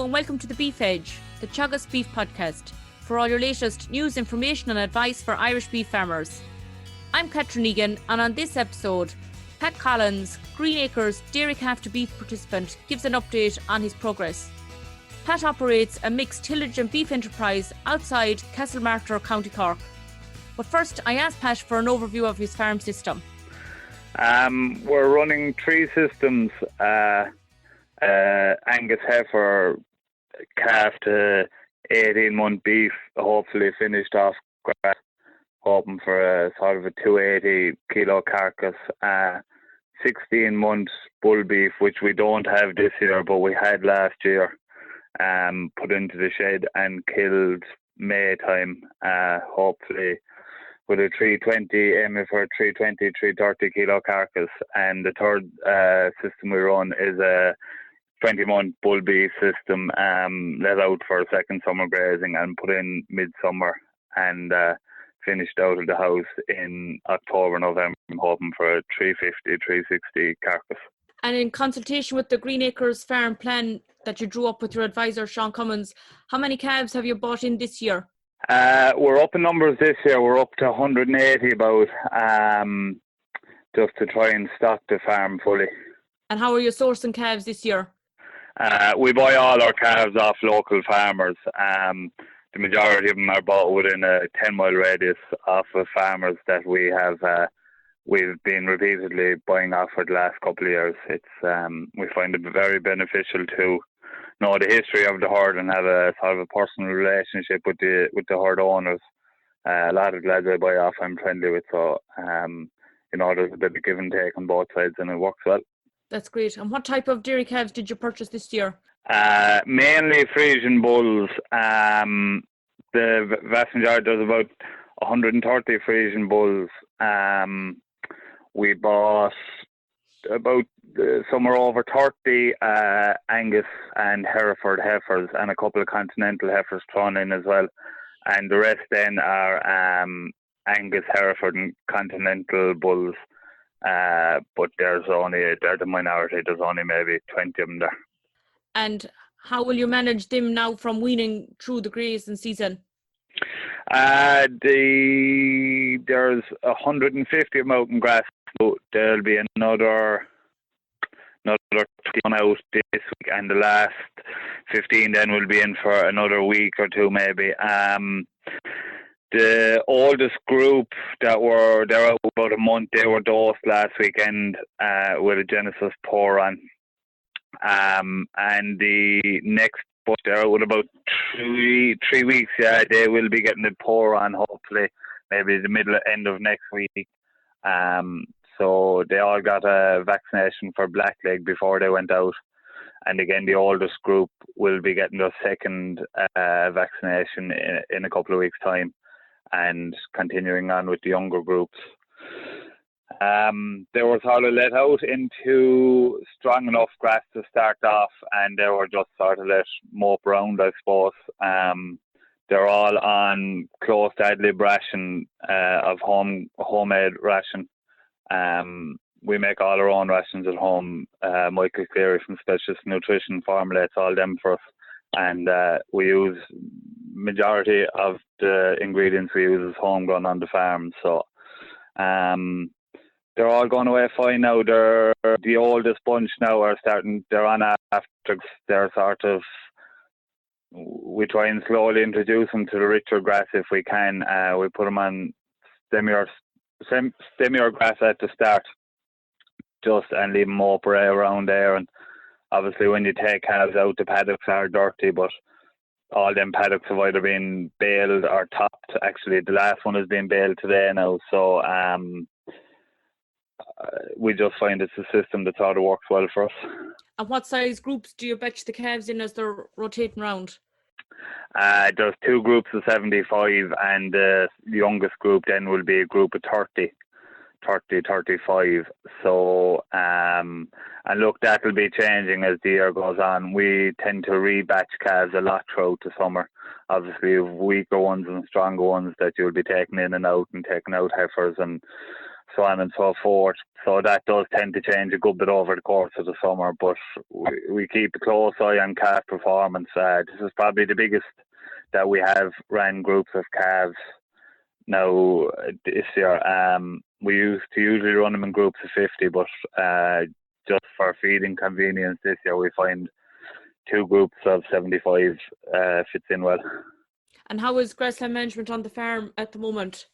and welcome to the Beef Edge, the Teagasc Beef Podcast, for all your latest news, information and advice for Irish beef farmers. I'm Catherine Egan, and on this episode, Pat Collins, Green Acres dairy calf to beef participant, gives an update on his progress. Pat operates a mixed tillage and beef enterprise outside Castlemartyr, County Cork. But first, I asked Pat for an overview of his farm system. We're running 3 systems, Angus heifer, calf to 18-month beef, hopefully finished off grass, hoping for a sort of a 280 kilo carcass, 16-month bull beef, which we don't have this year, but we had last year, put into the shed and killed May time, hopefully with a 320, aiming for a 320, 330 kilo carcass. And the third system we run is a 20-month bull beef system, let out for a second summer grazing and put in midsummer and finished out of the house in October, November. I'm hoping for a 350, 360 carcass. And in consultation with the Green Acres farm plan that you drew up with your advisor, Sean Cummins, how many calves have you bought in this year? We're up in numbers this year. We're up to 180 about, just to try and stock the farm fully. And how are you sourcing calves this year? We buy all our calves off local farmers. The majority of them are bought within a 10-mile radius off of farmers that we have. We've been repeatedly buying off for the last couple of years. It's we find it very beneficial to know the history of the herd and have a sort of a personal relationship with the herd owners. A lot of the lads I buy off I'm friendly with, so there's a bit of give and take on both sides, and it works well. That's great. And what type of dairy calves did you purchase this year? Mainly Frisian bulls. The vast majority, there's about 130 Frisian bulls. We bought about somewhere over 30 Angus and Hereford heifers and a couple of continental heifers thrown in as well. And the rest then are Angus, Hereford and continental bulls. But they're the minority. There's only maybe 20 of them there. And how will you manage them now from weaning through the grazing season? There's 150 of them out in grass. So there'll be another 20 out this week, and the last 15 then will be in for another week or two maybe. The oldest group they're out about a month, they were dosed last weekend with a Genesis pour on. And the next bunch, they're out with about 3 weeks, they will be getting the pour on hopefully, maybe the end of next week. So they all got a vaccination for blackleg before they went out. And again, the oldest group will be getting their second vaccination in a couple of weeks' time, and continuing on with the younger groups. They were sort of let out into strong enough grass to start off, and they were just sort of let mope around, I suppose. They're all on close to ad lib ration of homemade ration. We make all our own rations at home. Michael Cleary from Specialist Nutrition formulates all them for us, and we use majority of the ingredients we use is homegrown on the farm. So they're all going away fine now. They're the oldest bunch now are starting. They're on after. They're sort of. We try and slowly introduce them to the richer grass if we can. We put them on stemmier grass at the start, and leave them up around there. And obviously, when you take calves out, the paddocks are dirty, but all them paddocks have either been baled or topped. Actually, the last one has been baled today now. So we just find it's a system that sort of works well for us. And what size groups do you batch the calves in as they're rotating round? There's 2 groups of 75, and the youngest group then will be a group of 30, 35. So, and look, that will be changing as the year goes on. We tend to rebatch calves a lot throughout the summer. Obviously, you have weaker ones and stronger ones that you'll be taking in and out, and taking out heifers and so on and so forth. So that does tend to change a good bit over the course of the summer, but we keep a close eye on calf performance. This is probably the biggest that we have ran groups of calves now this year. We used to usually run them in groups of 50, but just for feeding convenience this year, we find 2 groups of 75 fits in well. And how is grassland management on the farm at the moment?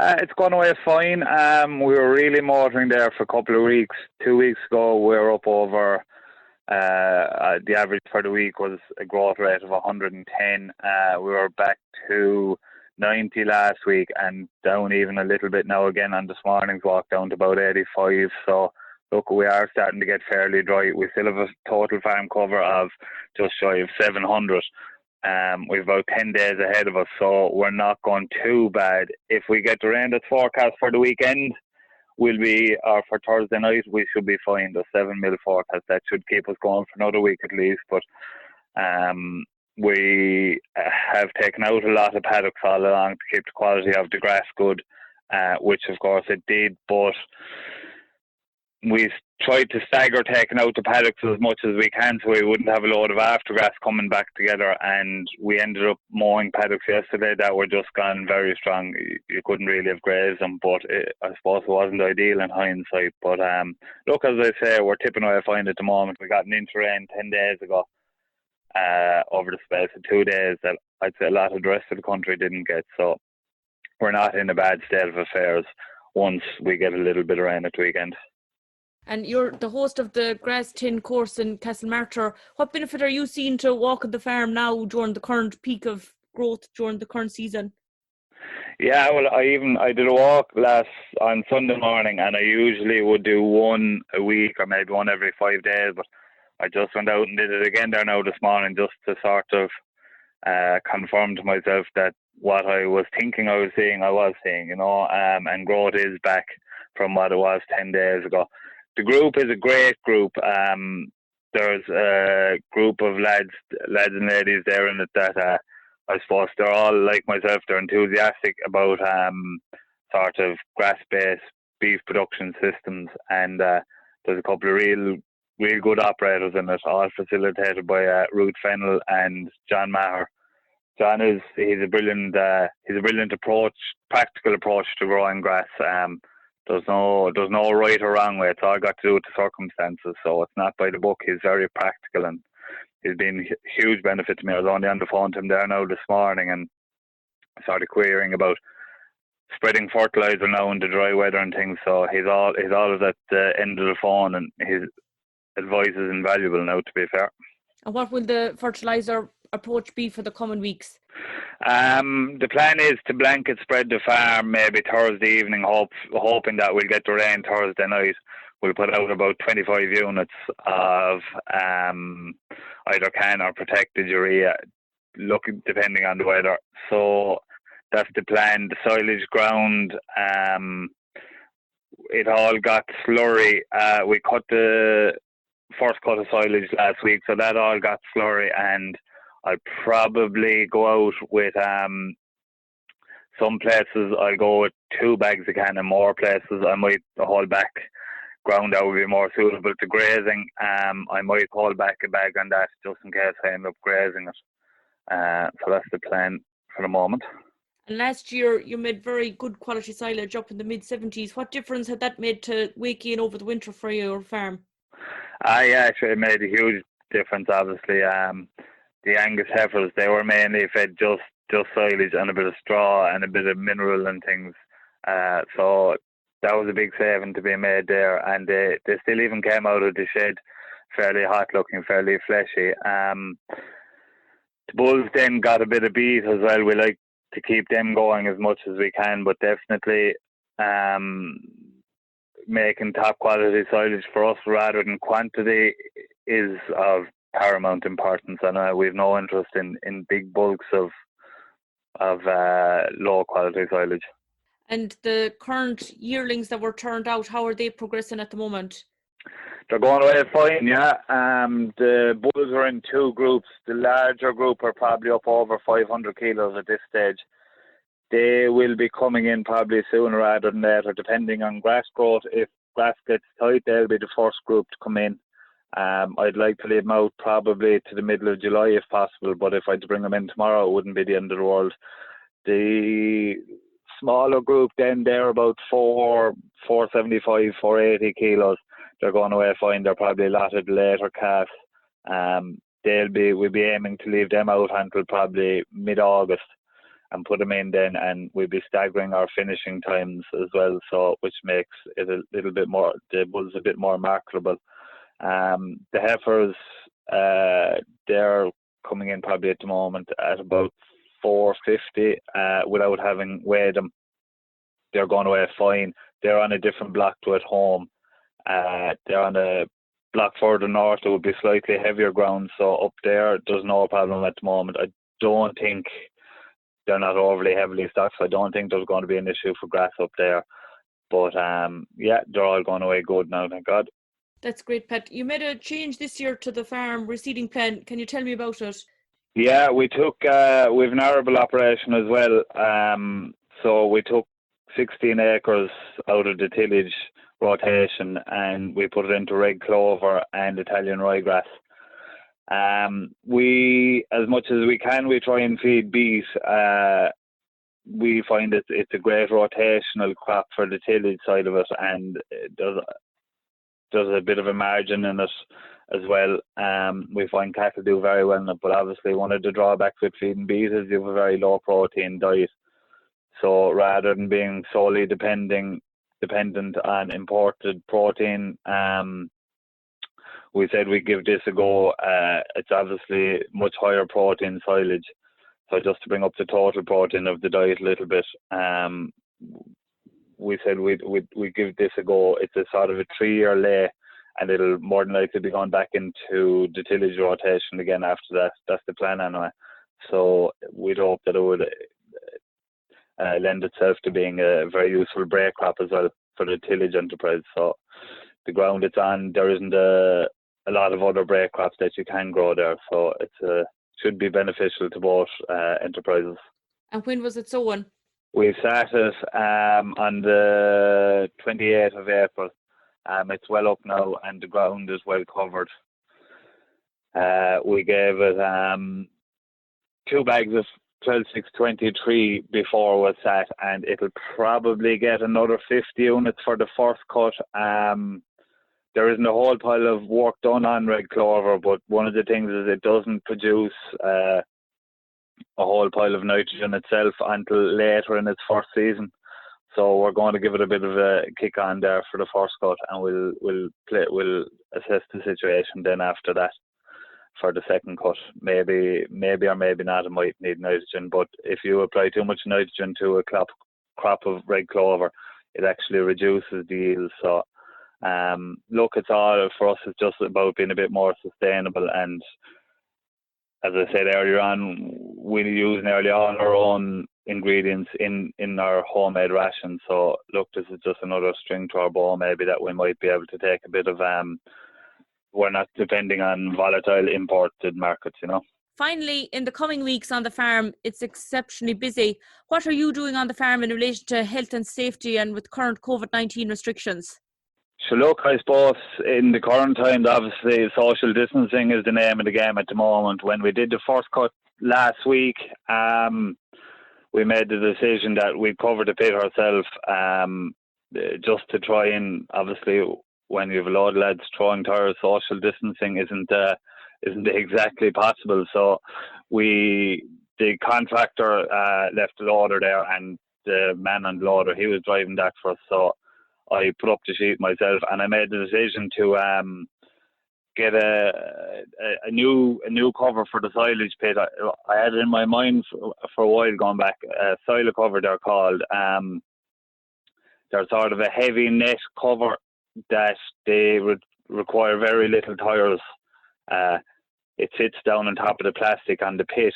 It's gone away fine. We were really motoring there for a couple of weeks. 2 weeks ago, we were up over, the average for the week was a growth rate of 110. We were back to 90 last week and down even a little bit now again on this morning's walk, down to about 85. So look, we are starting to get fairly dry. We still have a total farm cover of just shy of 700. We've about 10 days ahead of us, so we're not going too bad. If we get the rain that's forecast for the weekend, or for Thursday night, we should be fine. The 7 mil forecast, that should keep us going for another week at least. But we have taken out a lot of paddocks all along to keep the quality of the grass good, which of course it did, but we tried to stagger taking out the paddocks as much as we can so we wouldn't have a load of aftergrass coming back together, and we ended up mowing paddocks yesterday that were just gone very strong. You couldn't really have grazed them, but I suppose it wasn't ideal in hindsight. But look, as I say, we're tipping away fine at the moment. We got an inch of rain 10 days ago over the space of 2 days that I'd say a lot of the rest of the country didn't get, so we're not in a bad state of affairs once we get a little bit of rain at the weekend. And you're the host of the Grass Tin course in Castlemartyr. What benefit are you seeing to walking the farm now during the current peak of growth during the current season? Yeah, well, I did a walk on Sunday morning, and I usually would do one a week or maybe one every 5 days, but I just went out and did it again there now this morning just to sort of confirm to myself that what I was thinking I was seeing, and growth is back from what it was 10 days ago. The group is a great group. There's a group of lads and ladies there in it that I suppose they're all like myself. They're enthusiastic about sort of grass-based beef production systems, and there's a couple of real good operators in it, all facilitated by Ruth Fennell and John Maher. John he's a brilliant practical approach to growing grass. There's no right or wrong way. It's all got to do with the circumstances. So it's not by the book. He's very practical, and he's been a huge benefit to me. I was only on the phone to him there now this morning and started querying about spreading fertilizer now in the dry weather and things. So he's always at the end of the phone, and his advice is invaluable now, to be fair. And what will the fertilizer approach be for the coming weeks? The plan is to blanket spread the farm maybe Thursday evening, hoping that we'll get the rain Thursday night. We'll put out about 25 units of either can or protected urea, depending on the weather. So that's the plan. The silage ground, it all got slurry. We cut the first cut of silage last week, so that all got slurry, and I'll probably go out with some places I'll go with 2 bags of can, and more places I might hold back ground that would be more suitable to grazing. I might hold back a bag on that just in case I end up grazing it. So that's the plan for the moment. And last year you made very good quality silage up in the mid-70s. What difference had that made to wake in over the winter for your farm? Yeah, actually it made a huge difference, obviously. The Angus heifers, they were mainly fed just silage and a bit of straw and a bit of mineral and things. So that was a big saving to be made there. And they still even came out of the shed fairly hot looking, fairly fleshy. The bulls then got a bit of beef as well. We like to keep them going as much as we can, but definitely making top quality silage for us rather than quantity is of paramount importance, and we've no interest in big bulks of low quality silage. And the current yearlings that were turned out, how are they progressing at the moment? They're going away fine, yeah. The bulls are in 2 groups. The larger group are probably up over 500 kilos at this stage. they will be coming in probably sooner rather than later, depending on grass growth. If grass gets tight, they'll be the first group to come in. I'd like to leave them out probably to the middle of July if possible, but if I had to bring them in tomorrow, it wouldn't be the end of the world. The smaller group then, they're about 475, 480 kilos. They're going away fine. They're probably a lot of the later calves. We'll be aiming to leave them out until probably mid-August and put them in then, and we'll be staggering our finishing times as well, so which makes it a little bit more, the bulls a bit more marketable. The heifers, they're coming in probably at the moment at about 450 without having weighed them. They're going away fine. They're on a different block to at home. They're on a block further north. It would be slightly heavier ground, so up there there's no problem at the moment. I don't think they're not overly heavily stocked, so I don't think there's going to be an issue for grass up there. But yeah, they're all going away good now, thank God. That's great, Pat. You made a change this year to the farm reseeding plan. Can you tell me about it? Yeah, we took we've an arable operation as well. So we took 16 acres out of the tillage rotation and we put it into red clover and Italian ryegrass. We, as much as we can, we try and feed bees. We find it's a great rotational crop for the tillage side of it, and there's a bit of a margin in it as well. We find cattle do very well in it, but obviously one of the drawbacks with feeding bees is you have a very low protein diet. So rather than being solely dependent on imported protein, we said we'd give this a go. It's obviously much higher protein silage. So just to bring up the total protein of the diet a little bit, we said we'd give this a go. It's a sort of a 3-year lay, and it'll more than likely be going back into the tillage rotation again after that. That's the plan anyway. So we'd hope that it would lend itself to being a very useful break crop as well for the tillage enterprise. So the ground it's on, there isn't a lot of other break crops that you can grow there. So it should be beneficial to both enterprises. And when was it sown? We started on the 28th of April. It's well up now and the ground is well covered. We gave it 2 bags of 12,623 before it was set, and it'll probably get another 50 units for the first cut. There isn't a whole pile of work done on red clover, but one of the things is it doesn't produce a whole pile of nitrogen itself until later in its first season. So we're going to give it a bit of a kick on there for the first cut, and we'll assess the situation then after that for the second cut. Maybe or maybe not, it might need nitrogen, but if you apply too much nitrogen to a crop of red clover, it actually reduces the yield. So look, it's all for us, it's just about being a bit more sustainable, and as I said earlier on, we use nearly all our own ingredients in our homemade ration. So look, this is just another string to our bow maybe that we might be able to take a bit of we're not depending on volatile imported markets, you know. Finally, in the coming weeks on the farm, it's exceptionally busy. What are you doing on the farm in relation to health and safety and with current COVID-19 restrictions? So look, I suppose in the current times, obviously social distancing is the name of the game at the moment. When we did the first cut last week, we made the decision that we'd cover the pit ourselves, just to try and, obviously, when you have a load of lads throwing tires, social distancing isn't exactly possible. So the contractor left the loader there, and the man on the loader, he was driving that for us. So I put up the sheet myself, and I made the decision to get a new cover for the silage pit. I had it in my mind for a while going back. Silo cover they're called. They're sort of a heavy net cover that they require very little tires. It sits down on top of the plastic on the pit.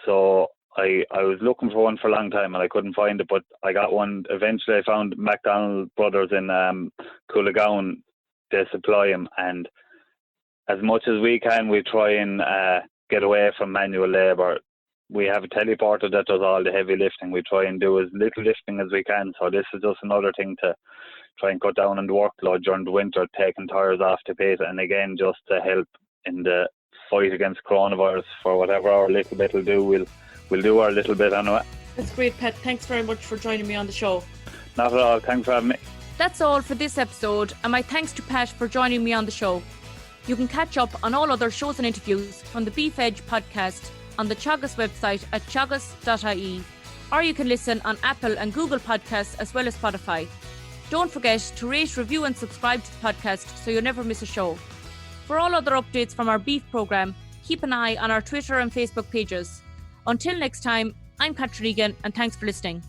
So I was looking for one for a long time and I couldn't find it, but I got one. Eventually I found McDonald Brothers in Coolagown. They supply them, and as much as we can, we try and get away from manual labour. we have a teleporter that does all the heavy lifting. We try and do as little lifting as we can. So this is just another thing to try and cut down on the workload during the winter, taking tires off the pit, and again, just to help in the fight against coronavirus. For whatever our little bit will do, we'll do our little bit anyway. That's great, Pat. Thanks very much for joining me on the show. Not at all. Thanks for having me. That's all for this episode, and my thanks to Pat for joining me on the show. You can catch up on all other shows and interviews from the Beef Edge podcast on the Teagasc website at teagasc.ie, or you can listen on Apple and Google Podcasts as well as Spotify. Don't forget to rate, review and subscribe to the podcast so you never miss a show. For all other updates from our beef programme, keep an eye on our Twitter and Facebook pages. Until next time, I'm Catherine Egan, and thanks for listening.